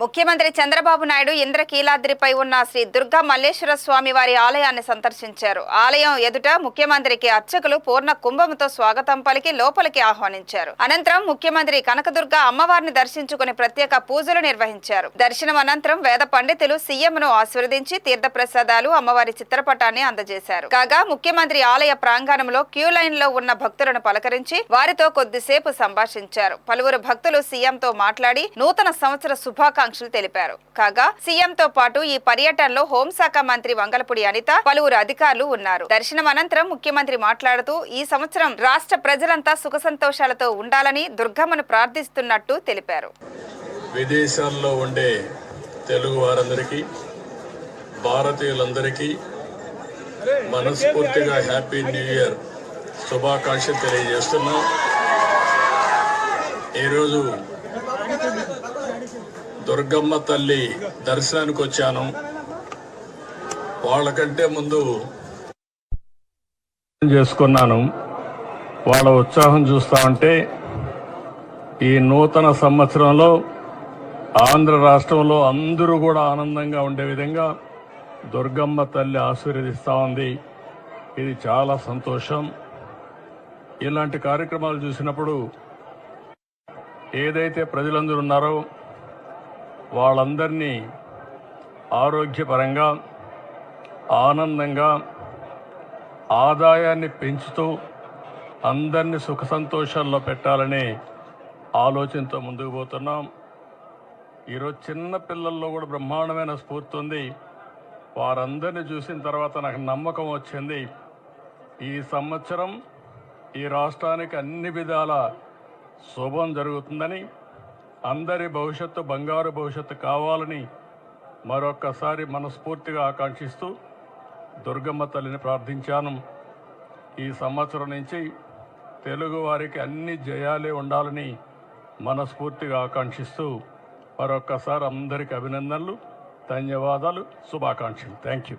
ముఖ్యమంత్రి చంద్రబాబు నాయుడు ఇంద్రకీలాద్రిపై ఉన్న శ్రీ దుర్గా మల్లేశ్వర స్వామి వారి ఆలయాన్ని సందర్శించారు. ఆలయం ఎదుట ముఖ్యమంత్రికి అర్చకులు పూర్ణ కుంభంతో స్వాగతం పలికి లోపలికి ఆహ్వానించారు. అనంతరం ముఖ్యమంత్రి కనకదుర్గ అమ్మవారిని దర్శించుకుని ప్రత్యేక పూజలు నిర్వహించారు. దర్శనం అనంతరం వేద పండితులు సీఎంను ఆశీర్వదించి తీర్థప్రసాదాలు, అమ్మవారి చిత్రపటాన్ని అందజేశారు. కాగా ముఖ్యమంత్రి ఆలయ ప్రాంగణంలో క్యూ లైన్ లో ఉన్న భక్తులను పలకరించి వారితో కొద్దిసేపు సంభాషించారు. పలువురు భక్తులు సీఎంతో మాట్లాడి నూతన సంవత్సర శుభాకాంక్షలు తెలిపారు. కాగా సీఎంతో పాటు ఈ పర్యటనలో హోంశాఖ మంత్రి వంగలపూడి అనిత, పలువురు అధికారులు ఉన్నారు. దర్శనం అనంతరం ముఖ్యమంత్రి మాట్లాడుతూ ఈ సంవత్సరం రాష్ట్ర ప్రజలంతా సుఖ సంతోషాలతో ఉండాలని దుర్గమ్మను ప్రార్థిస్తున్నట్టు తెలిపారు. విదేశాల్లో ఉండే తెలుగు వారందరికీ, భారతీయులందరికీ మనస్ఫూర్తిగా హ్యాపీ న్యూ ఇయర్ శుభాకాంక్షలు తెలియజేస్తున్నాం. ఈరోజు దుర్గమ్మ తల్లి దర్శనానికి వచ్చాను. వాళ్ళకంటే ముందు చేసుకున్నాను. వాళ్ళ ఉత్సాహం చూస్తా ఉంటే ఈ నూతన సంవత్సరంలో ఆంధ్ర రాష్ట్రంలో అందరూ కూడా ఆనందంగా ఉండే విధంగా దుర్గమ్మ తల్లి ఆశీర్వదిస్తూ ఉంది. ఇది చాలా సంతోషం. ఇలాంటి కార్యక్రమాలు చూసినప్పుడు ఏదైతే ప్రజలందరూ ఉన్నారో వాళ్ళందరినీ ఆరోగ్యపరంగా, ఆనందంగా, ఆదాయాన్ని పెంచుతూ అందరినీ సుఖ సంతోషాల్లో పెట్టాలనే ఆలోచనతో ముందుకు పోతున్నాం. ఈరోజు చిన్న పిల్లల్లో కూడా బ్రహ్మాండమైన స్ఫూర్తి ఉంది. వారందరినీ చూసిన తర్వాత నాకు నమ్మకం వచ్చింది, ఈ సంవత్సరం ఈ రాష్ట్రానికి అన్ని విధాల శుభం జరుగుతుందని, అందరి భవిష్యత్తు బంగారు భవిష్యత్తు కావాలని మరొక్కసారి మనస్ఫూర్తిగా ఆకాంక్షిస్తూ దుర్గమ్మ తల్లిని ప్రార్థించాను. ఈ సంవత్సరం నుంచి తెలుగు వారికి అన్ని జయాలే ఉండాలని మనస్ఫూర్తిగా ఆకాంక్షిస్తూ మరొక్కసారి అందరికీ అభినందనలు, ధన్యవాదాలు, శుభాకాంక్షలు. Thank you.